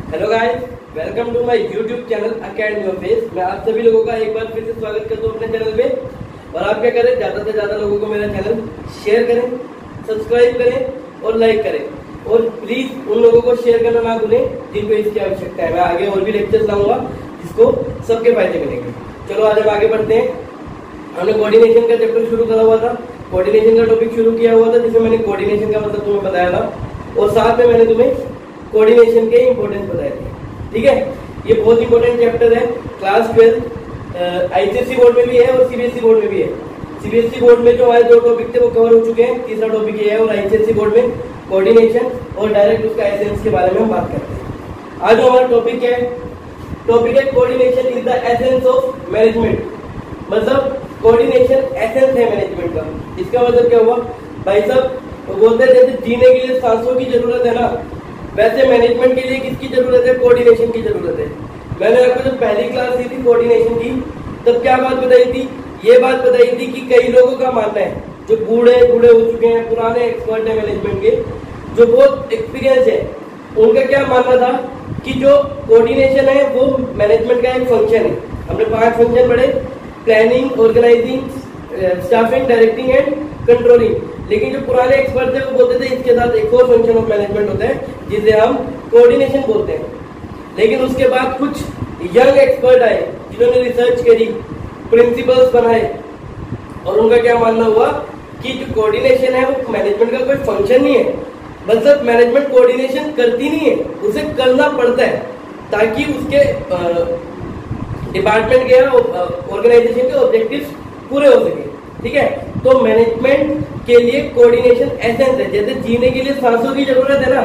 Hello guys, welcome to my YouTube channel Academy of Face. मैं आप सभी लोगों का एक बार फिर से स्वागत करता हूँ अपने चैनल पे। और आप क्या करें, ज्यादा से ज्यादा लोगों को मेरा चैनल शेयर करें, सब्सक्राइब करें और लाइक करें। और प्लीज उन लोगों को शेयर करना ना भूलें जिनको इसकी आवश्यकता है। मैं आगे और भी लेक्चर्स लाऊंगा जिसको सबके फायदे मिलेंगे। चलो आज हम आगे बढ़ते हैं। हमने कोऑर्डिनेशन का चैप्टर शुरू करा हुआ था, कोऑर्डिनेशन का टॉपिक शुरू किया हुआ था, जिसमें मैंने कोऑर्डिनेशन का मतलब तुम्हें बताया था और साथ में मैंने तुम्हें कोऑर्डिनेशन के इंपॉर्टेंस बताए थे। ठीक है, ये बहुत इंपॉर्टेंट चैप्टर है। क्लास 12 आईसीएसई बोर्ड में भी है और सीबीएसई बोर्ड में भी है। सीबीएसई बोर्ड में जो हमारे दो टॉपिक थे वो कवर हो चुके हैं, तीसरा टॉपिक ये है। और आईसीएसई बोर्ड में कोऑर्डिनेशन और डायरेक्ट उसका एसेंस के बारे में हम बात करते हैं। आज हमारा टॉपिक है, टॉपिक है coordination is the essence of management. मतलब कोऑर्डिनेशन एसेंस है मैनेजमेंट का। इसका मतलब क्या हुआ भाई साहब, बोलते हैं जैसे जीने के लिए सांसों की जरूरत है ना, वैसे मैनेजमेंट के लिए किसकी जरूरत है? कोऑर्डिनेशन की जरूरत है। मैंने आपको जब पहली क्लास दी थी कोऑर्डिनेशन की, तब क्या बात बताई थी? ये बात बताई थी कि कई लोगों का मानना है, जो बूढ़े हो चुके हैं, पुराने एक्सपर्ट है मैनेजमेंट के, जो बहुत एक्सपीरियंस है, उनका क्या मानना था कि जो कोऑर्डिनेशन है वो मैनेजमेंट का एक फंक्शन है। हमने 5 फंक्शन पढ़े: planning, organising, staffing, directing and controlling. लेकिन जो पुराने एक्सपर्ट थे वो बोलते थे इसके साथ एक और फंक्शन ऑफ मैनेजमेंट होता है जिसे हम कोऑर्डिनेशन बोलते हैं। लेकिन उसके बाद कुछ यंग एक्सपर्ट आए जिन्होंने रिसर्च करी, प्रिंसिपल्स बनाए, और उनका क्या मानना हुआ कि जो कोऑर्डिनेशन है वो मैनेजमेंट का कोई फंक्शन नहीं है। मतलब मैनेजमेंट कोऑर्डिनेशन करती नहीं है, उसे करना पड़ता है ताकि उसके डिपार्टमेंट के ऑर्गेनाइजेशन के ऑब्जेक्टिव्स पूरे हो सके। ठीक है, तो मैनेजमेंट के लिए कोऑर्डिनेशन एसेंस है। जैसे जीने के लिए सांसों की जरूरत है ना,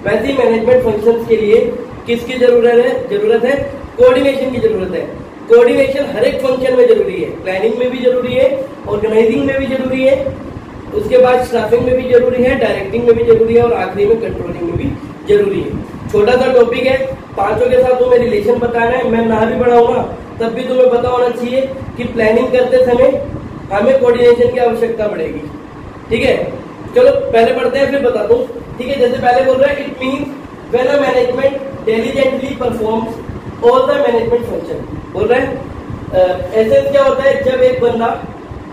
वैसे ही मैनेजमेंट फंक्शंस के लिए किसकी जरूरत है? कोऑर्डिनेशन की जरूरत है। कोऑर्डिनेशन हर एक फंक्शन में जरूरी है। प्लानिंग में भी जरूरी है, ऑर्गेनाइजिंग में भी जरूरी है, उसके बाद स्टाफिंग में भी जरूरी है, डायरेक्टिंग में भी जरूरी है और आखिरी में कंट्रोलिंग में भी जरूरी है। छोटा सा टॉपिक है, पांचों के साथ तुम्हें रिलेशन बताना है। मैं ना भी पढ़ाऊंगा तब भी तुम्हें पता होना चाहिए कि प्लानिंग करते समय हमें कोऑर्डिनेशन की आवश्यकता पड़ेगी। ठीक है, चलो पहले पढ़ते हैं फिर बताता हूँ। ठीक है, जैसे पहले बोल रहा है, it means when a management diligently performs all the management function. बोल रहा है एसेंस क्या होता है? जब एक बंदा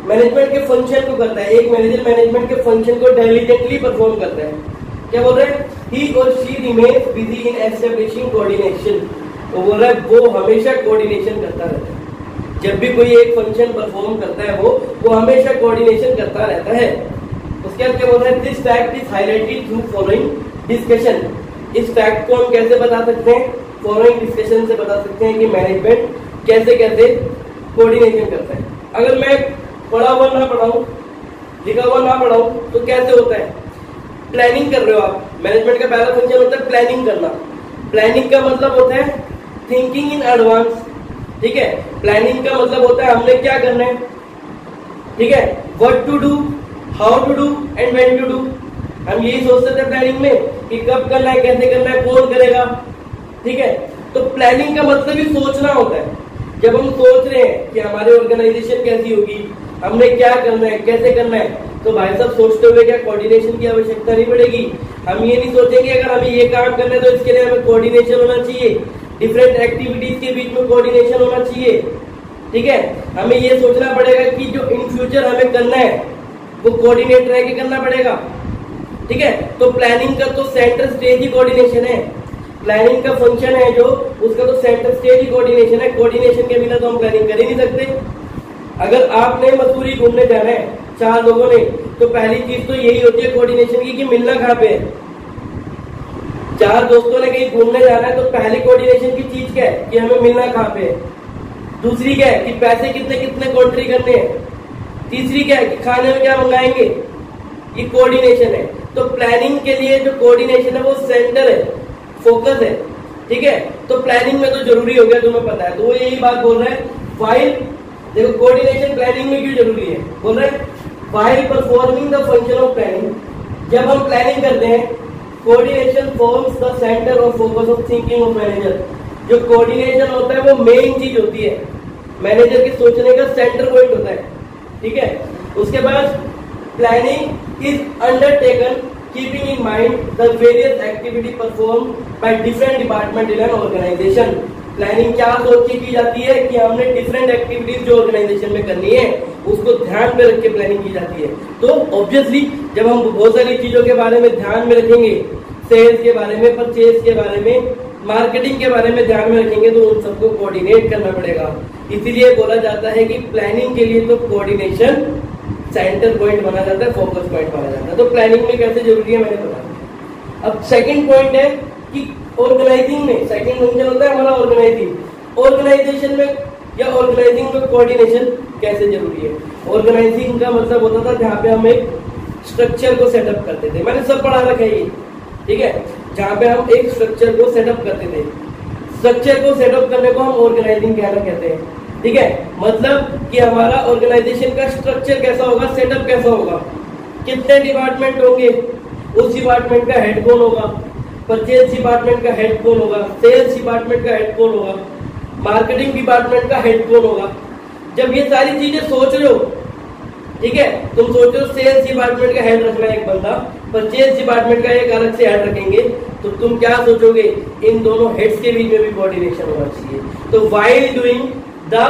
मैनेजमेंट के फंक्शन को करता है, एक मैनेजर मैनेजमेंट के फंक्शन को डिलिजेंटली परफॉर्म करता है। क्या बोल रहा है? ही और she remains busy in establishing coordination. तो बोल रहा है वो हमेशा कोऑर्डिनेशन करता रहता है। जब भी कोई एक फंक्शन परफॉर्म करता है वो हमेशा कोऑर्डिनेशन करता रहता है। उसके बाद क्या बोल रहा है? This fact is highlighted through following discussion. इस फैक्ट को हम कैसे बता सकते हैं? फॉलोइंग डिस्कशन से बता सकते हैं कि मैनेजमेंट कैसे कैसे कोऑर्डिनेशन करता है। अगर मैं पढ़ा हुआ ना पढ़ाऊं, लिखा हुआ ना पढ़ाऊं, तो कैसे होता है? प्लानिंग कर रहे हो आप, मैनेजमेंट का पहला फंक्शन होता है प्लानिंग करना। प्लानिंग का मतलब होता है थिंकिंग इन एडवांस। ठीक है, प्लानिंग का मतलब होता है हमने क्या करना है। ठीक है, what to do, how to do and when to do. हम यही सोचते थे प्लानिंग में कि कब करना है, कैसे करना है, कौन करेगा। ठीक है, तो प्लानिंग का मतलब ही सोचना होता है। जब हम सोच रहे हैं कि हमारी ऑर्गेनाइजेशन कैसी होगी, हमने क्या करना है, कैसे करना है, तो भाई साहब सोचते हुए क्या कोऑर्डिनेशन की आवश्यकता नहीं पड़ेगी? हम ये नहीं सोचेंगे अगर हमें ये काम करना है तो इसके लिए हमें कोऑर्डिनेशन होना चाहिए, डिफरेंट एक्टिविटीज के बीच में कोऑर्डिनेशन होना चाहिए। ठीक है, हमें ये सोचना पड़ेगा कि जो इन फ्यूचर हमें करना है वो कोऑर्डिनेट रह के करना पड़ेगा। ठीक है, तो प्लानिंग का तो सेंटर स्टेज ही कोऑर्डिनेशन है। प्लानिंग का फंक्शन है जो, उसका तो सेंटर स्टेज ही कोऑर्डिनेशन है। कोऑर्डिनेशन के बिना तो हम प्लानिंग कर ही नहीं सकते। अगर आपने मसूरी घूमने जाना है 4 लोगों ने, तो पहली चीज तो यही होती है कोऑर्डिनेशन की कि मिलना कहाँ पे है। 4 दोस्तों ने कहीं घूमने जाना है तो पहली कोऑर्डिनेशन की चीज क्या है कि हमें मिलना कहाँ पे है। दूसरी क्या है कि पैसे कितने कितने कॉन्ट्री करने हैं। तीसरी क्या है कि खाने में क्या मंगाएंगे। ये कोऑर्डिनेशन है। तो प्लानिंग के लिए जो कोऑर्डिनेशन है वो सेंटर है, फोकस है। ठीक है, तो प्लानिंग में तो जरूरी हो गया, तुम्हें पता है। तो वो यही बात बोल रहा है, व्हाइल, देखो कोऑर्डिनेशन प्लानिंग में क्यों जरूरी है। बोल रहा है while performing the function of planning, जब हम प्लानिंग करते हैं, कोऑर्डिनेशन फॉर्म्स द सेंटर और focus of thinking of manager. जो कोऑर्डिनेशन होता है वो मेन चीज होती है, मैनेजर के सोचने का सेंटर पॉइंट होता है। ठीक है, उसके बाद planning is undertaken keeping in mind the various activity performed by different department in an organization. Planning क्या सोच के की जाती है कि हमने डिफरेंट एक्टिविटीज जो ऑर्गेनाइजेशन में करनी है उसको ध्यान में रख के प्लानिंग की जाती है। तो ऑब्वियसली जब हम बहुत सारी चीजों के बारे में ध्यान में रखेंगे, सेल्स के बारे में, परचेज के बारे में, मार्केटिंग के बारे में ध्यान में रखेंगे, तो उन सबको कोऑर्डिनेट करना पड़ेगा। इसीलिए बोला जाता है कि प्लानिंग के लिए तो कोऑर्डिनेशन सेंटर पॉइंट बना जाता है, फोकस पॉइंट बना जाता है। तो प्लानिंग में कैसे जरूरी है मैंने बताया। अब सेकंड पॉइंट है कि ऑर्गेनाइजिंग में सेकंड फंक्शन होता है हमारा ऑर्गेनाइजिंग। ऑर्गेनाइजेशन में या ऑर्गेनाइजिंग में कोऑर्डिनेशन कैसे जरूरी है। ऑर्गेनाइजिंग का मतलब होता था जहाँ पे हम एक स्ट्रक्चर को सेटअप करते थे, मैंने सब पढ़ा रखा है ये, ठीक है, जहाँ पे हम एक स्ट्रक्चर को सेटअप करते थे। स्ट्रक्चर को सेटअप करने को हम ऑर्गेनाइजिंग कहते हैं, ठीक है। मतलब कि हमारा ऑर्गेनाइजेशन का स्ट्रक्चर कैसा होगा, सेटअप कैसा होगा, कितने डिपार्टमेंट होंगे, उस डिपार्टमेंट का हेड कौन होगा, परचेज डिपार्टमेंट का हेड कौन होगा, सेल्स डिपार्टमेंट का हेड कौन होगा, मार्केटिंग डिपार्टमेंट का हेड कौन होगा। जब ये सारी चीजें सोच रहे हो, ठीक है, तुम सोचो सेल्स डिपार्टमेंट का हेड रखना है एक बंदा, परचेज डिपार्टमेंट का एक अलग से हेड रखेंगे, तो तुम क्या सोचोगे, इन दोनों हेड्स के बीच में भी कोऑर्डिनेशन होना चाहिए। तो while doing the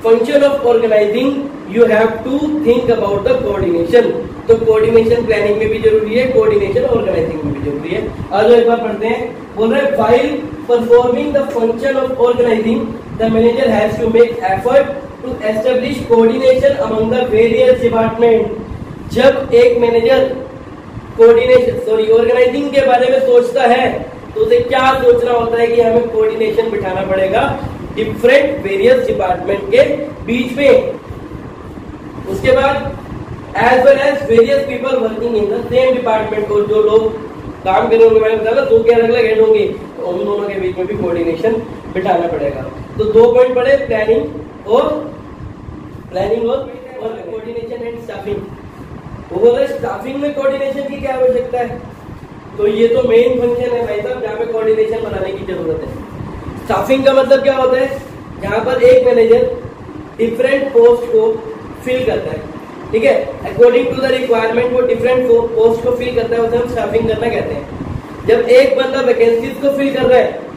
function of organizing you have to think about the coordination. तो कोऑर्डिनेशन प्लानिंग में भी जरूरी है, कोऑर्डिनेशन ऑर्गेनाइजिंग में भी जरूरी है। आज एक बार पढ़ते हैं। बोल रहे while performing the function of organizing the manager has to make effort to establish coordination among the various department. जब एक मैनेजर ऑर्गेनाइजिंग के बारे में सोचता है तो उसे क्या सोचना होता है कि हमें कोऑर्डिनेशन बिठाना पड़ेगा डिफरेंट वेरियस डिपार्टमेंट के बीच में। उसके बाद as well as various people working in the same department, और जो लोग काम कर रहे होंगे, मैंने बताया दो के अलग अलग हेड होंगे, तो उन दोनों के बीच में भी कोऑर्डिनेशन बिठाना पड़ेगा। तो 2 पॉइंट पढ़े, प्लानिंग और कोऑर्डिनेशन एंड स्टाफिंग। वो बोल रहे स्टाफिंग में कोऑर्डिनेशन की क्या आवश्यकता है, तो ये तो मेन फंक्शन है भाई साहब जहाँ पे कोऑर्डिनेशन बनाने की जरूरत है। स्टाफिंग का मतलब क्या होता है, जहाँ पर एक मैनेजर डिफरेंट पोस्ट को फिल करता है, ठीक है, अकॉर्डिंग टू द रिक्वायरमेंट वो डिफरेंट पोस्ट को फिल करता है, उसे हम स्टाफिंग करना कहते हैं। जब एक बंदा वैकेंसीज को फिल कर रहा है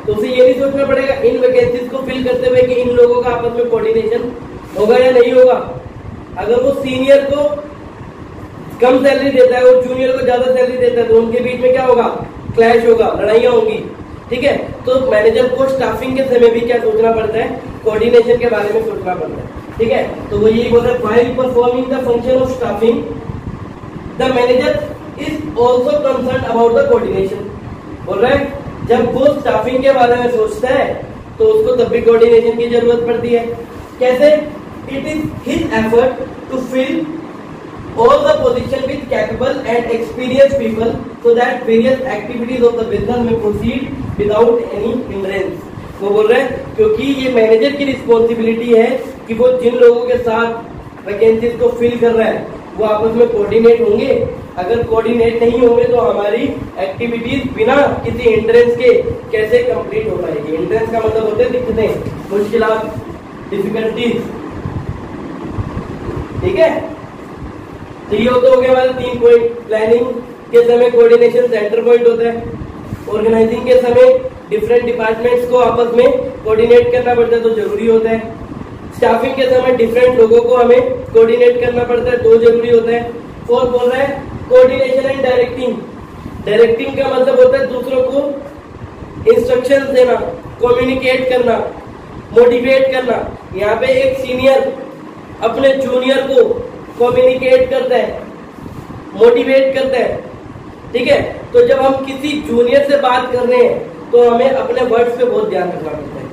तो उसे ये नहीं सोचना पड़ेगा इन वैकेंसीज को फिल करते हुए कि इन लोगों का आपस में कोऑर्डिनेशन होगा या नहीं होगा। अगर वो सीनियर को कम सैलरी देता है और जूनियर को ज्यादा सैलरी देता है तो उनके बीच में क्या होगा, क्लैश होगा, लड़ाइयां होंगी, ठीक है। तो मैनेजर को स्टाफिंग के समय भी क्या सोचना पड़ता है, कोऑर्डिनेशन के बारे में सोचना पड़ता है, ठीक है। तो वो यही बोल रहा है while performing the function of staffing the manager is also concerned about the coordination. बोल रहा है जब वो स्टाफिंग के बारे में सोचता है तो उसको तब भी कोऑर्डिनेशन की जरूरत पड़ती है। कैसे, it is his effort to fill all the position with capable and experienced people so that various activities of the business may proceed without any hindrance। वो बोल रहे हैं क्योंकि ये मैनेजर की रिस्पॉन्सिबिलिटी है कि वो जिन लोगों के साथ वैकेंसीज को फिल कर रहा है वो आपस में कोऑर्डिनेट होंगे। अगर कोऑर्डिनेट नहीं होंगे तो हमारी एक्टिविटीज बिना किसी हिंड्रेंस के कैसे कंप्लीट हो पाएगी। हिंड्रेंस का मतलब होते हैं दिक्कतें, मुश्किलात, डिफिकल्टीज, ठीक है। तो ये होते हो गए हमारे 3 पॉइंट। प्लानिंग के समय कोऑर्डिनेशन सेंटर पॉइंट होता है, ऑर्गेनाइजिंग के समय डिफरेंट डिपार्टमेंट्स को आपस में कोऑर्डिनेट करना पड़ता है तो जरूरी होता है। स्टाफिंग के समय डिफरेंट लोगों को हमें कोऑर्डिनेट करना पड़ता है तो जरूरी होता है। 4 बोल रहा है कोऑर्डिनेशन एंड डायरेक्टिंग। डायरेक्टिंग का मतलब होता है दूसरों को इंस्ट्रक्शंस देना, कम्युनिकेट करना, मोटिवेट करना। यहाँ पे एक सीनियर अपने जूनियर को कम्युनिकेट करता है, मोटिवेट करता है, ठीक है। तो जब हम किसी जूनियर से बात कर रहे हैं तो हमें अपने वर्ड्स पे बहुत ध्यान रखना पड़ता है।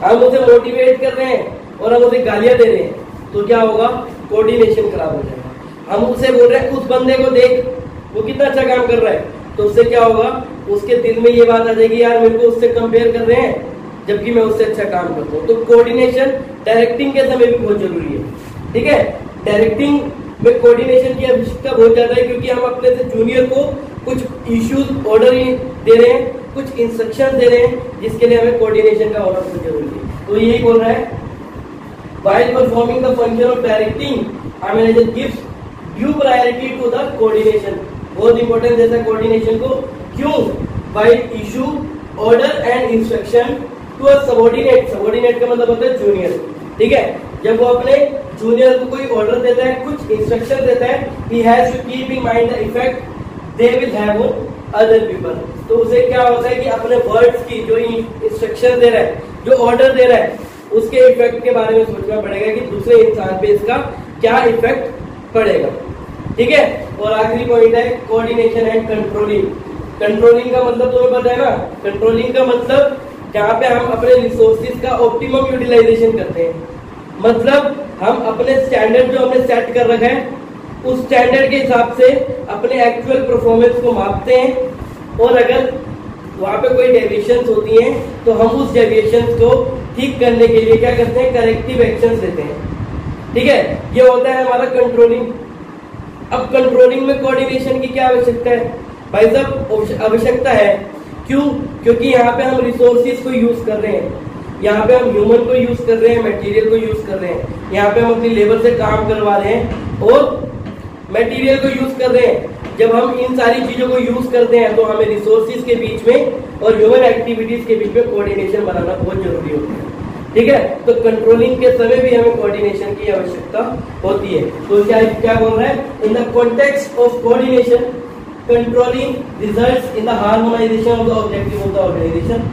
हम उसे मोटिवेट कर रहे हैं और हम उसे गालियां दे रहे हैं तो क्या होगा, कोऑर्डिनेशन खराब हो जाएगा। हम उसे बोल रहे हैं उस बंदे को देख वो कितना अच्छा काम कर रहा है, तो उससे क्या होगा, उसके दिल में ये बात आ जाएगी यार मेरे को उससे कंपेयर कर रहे हैं जबकि मैं उससे अच्छा काम करता हूँ। तो कोऑर्डिनेशन डायरेक्टिंग के समय भी बहुत जरूरी है, ठीक है। डायरेक्टिंग में कोऑर्डिनेशन की आवश्यकता बहुत ज्यादा है क्योंकि हम अपने से जूनियर को कुछ इश्यूज ऑर्डर दे रहे हैं, कुछ इंस्ट्रक्शन दे रहे हैं जिसके लिए हमें कोऑर्डिनेशन का ऑर्डर बहुत जरूरी है। तो यही बोल रहा है while performing the function of directing, a manager gives due priority to the coordination। बहुत इंपॉर्टेंट देता है कोऑर्डिनेशन को। क्यों? By issue order and instruction to a subordinate. Subordinate का मतलब होता है जूनियर, ठीक है। जब वो अपने जूनियर को कोई ऑर्डर देता है, कुछ इंस्ट्रक्शन देता है, he has to keep in mind the effect they will have on other people. तो उसे क्या होता है कि अपने वर्ड्स की जो इंस्ट्रक्शन दे रहा है, जो ऑर्डर दे रहा है, उसके इफेक्ट के बारे में सोचना पड़ेगा कि दूसरे इंसान पे इसका क्या इफेक्ट पड़ेगा, ठीक है। और आखिरी पॉइंट है कोऑर्डिनेशन एंड कंट्रोलिंग। कंट्रोलिंग का मतलब तुम्हें पता है ना, कंट्रोलिंग का मतलब जहाँ पे हम अपने रिसोर्सेज का ऑप्टिमम यूटिलाइजेशन करते हैं। मतलब हम अपने स्टैंडर्ड जो हमने सेट कर रखा है, उस स्टैंडर्ड के हिसाब से अपने एक्चुअल परफॉर्मेंस को मापते हैं, और अगर वहां पे कोई डेविएशंस होती हैं तो हम उस डेविएशंस को ठीक करने के लिए क्या करते हैं, करेक्टिव एक्शंस लेते हैं, ठीक है। ये होता है हमारा कंट्रोलिंग। अब कंट्रोलिंग में कोऑर्डिनेशन की क्या आवश्यकता है? भाई साहब आवश्यकता है। क्यों? क्योंकि यहाँ पे हम रिसोर्सेज को यूज कर रहे हैं, यहाँ पे हम ह्यूमन को यूज कर रहे हैं, मटेरियल को यूज कर रहे हैं, यहाँ पे हम अपनी लेबर से काम करवा रहे हैं और मटेरियल को यूज कर रहे हैं। जब हम इन सारी चीजों को यूज करते हैं तो हमें रिसोर्सेज के बीच में और ह्यूमन एक्टिविटीज के बीच में कोऑर्डिनेशन बनाना बहुत जरूरी होता है, ठीक है। तो कंट्रोलिंग के समय भी हमें कोऑर्डिनेशन की आवश्यकता होती है। तो क्या बोल रहा है, in the context of coordination controlling results in the harmonization of the objective of the organization,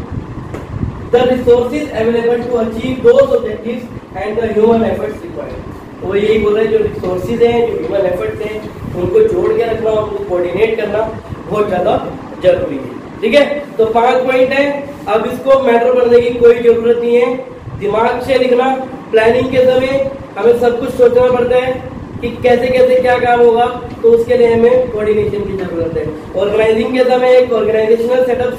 the resources available to achieve those objectives and the human efforts required. वो यही बोल रहे हैं, जो रिसोर्सेज हैं, जो ह्यूमन एफर्ट्स हैं, उनको जोड़ के रखना, उनको कोऑर्डिनेट करना बहुत ज्यादा जरूरी है, ठीक है। तो 5 पॉइंट है। अब इसको मैटर बनने की कोई जरूरत नहीं है, दिमाग से लिखना। प्लानिंग के समय हमें सब कुछ सोचना पड़ता है कि कैसे कैसे क्या काम होगा, तो उसके लिए हमें कोऑर्डिनेशन की जरूरत है। ऑर्गेनाइजिंग के समय एक ऑर्गेनाइजेशनल सेटअप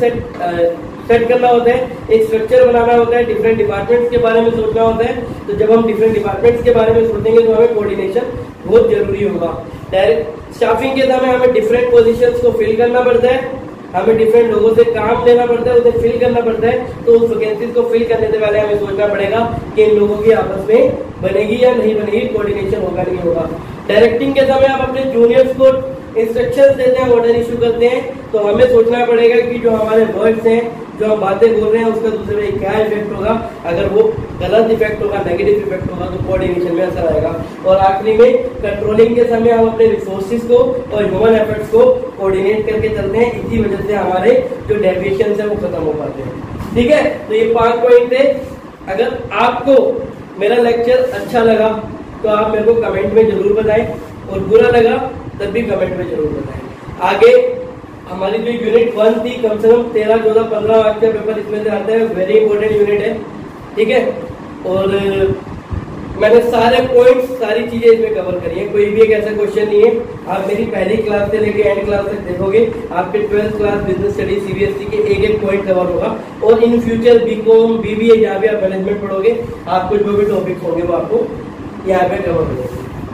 सेट करना होता है, एक स्ट्रक्चर बनाना होता है, डिफरेंट डिपार्टमेंट्स के बारे में सोचना होता है। तो जब हम डिफरेंट डिपार्टमेंट्स के बारे में सोचेंगे तो हमें कोऑर्डिनेशन बहुत जरूरी होगा। डायरेक्ट स्टाफिंग के समय हमें डिफरेंट पोजीशंस को फिल करना पड़ता है, हमें डिफरेंट लोगों से काम लेना पड़ता है, उसे फिल करना पड़ता है। तो उस वैकेंसीज को फिल करने से पहले हमें सोचना पड़ेगा कि इन लोगों की आपस में बनेगी या नहीं बनेगी, कोऑर्डिनेशन होगा नहीं होगा। डायरेक्टिंग के समय आप अपने जूनियर्स को इंस्ट्रक्शंस देते हैं, ऑर्डर इशू करते हैं, तो हमें सोचना पड़ेगा कि जो हमारे वर्ड्स हैं, जो हम बातें बोल रहे हैं, उसका दूसरे पे क्या इफेक्ट होगा। अगर वो गलत इफेक्ट होगा, नेगेटिव इफेक्ट होगा, तो कोऑर्डिनेशन में असर आएगा। और आखिरी में कंट्रोलिंग के समय हम अपने रिसोर्सेज को और ह्यूमन एफर्ट्स को कोऑर्डिनेट करके चलते हैं। इसी वजह से हमारे जो डेविएशंस है वो खत्म हो पाते हैं, ठीक है। तो ये 5 पॉइंट थे। अगर आपको मेरा लेक्चर अच्छा लगा तो आप मेरे को कमेंट में जरूर बताएं, और बुरा लगा तब भी कमेंट में जरूर बताएं। आगे हमारी जो यूनिट 1 थी, कम से कम 13, 14, 15 मार्क्स का पेपर इसमें से आता है, वेरी इंपॉर्टेंट यूनिट है, ठीक है। और मैंने सारे पॉइंट्स, सारी चीजें इसमें कवर करी है, कोई भी एक ऐसा क्वेश्चन नहीं है। आप मेरी पहली क्लास से लेके एंड क्लास तक देखोगे, आपके 12th class business study CBSE के एक पॉइंट कवर होगा। और इन फ्यूचर बीकॉम, बीबीए, जहाँ भी आप मैनेजमेंट पढ़ोगे, आपको जो भी टॉपिक्स होंगे वो आपको यहाँ पे कवर होंगे,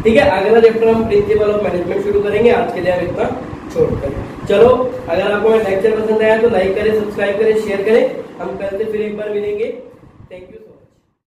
ठीक है। अगला चैप्टर हम प्रिंसिपल ऑफ मैनेजमेंट शुरू करेंगे। आज के लिए हम इतना छोड़कर चलो। अगर आपको मेरा लेक्चर पसंद आया तो लाइक करें, सब्सक्राइब करें, शेयर करें। हम कल से फिर एक बार मिलेंगे। Thank you.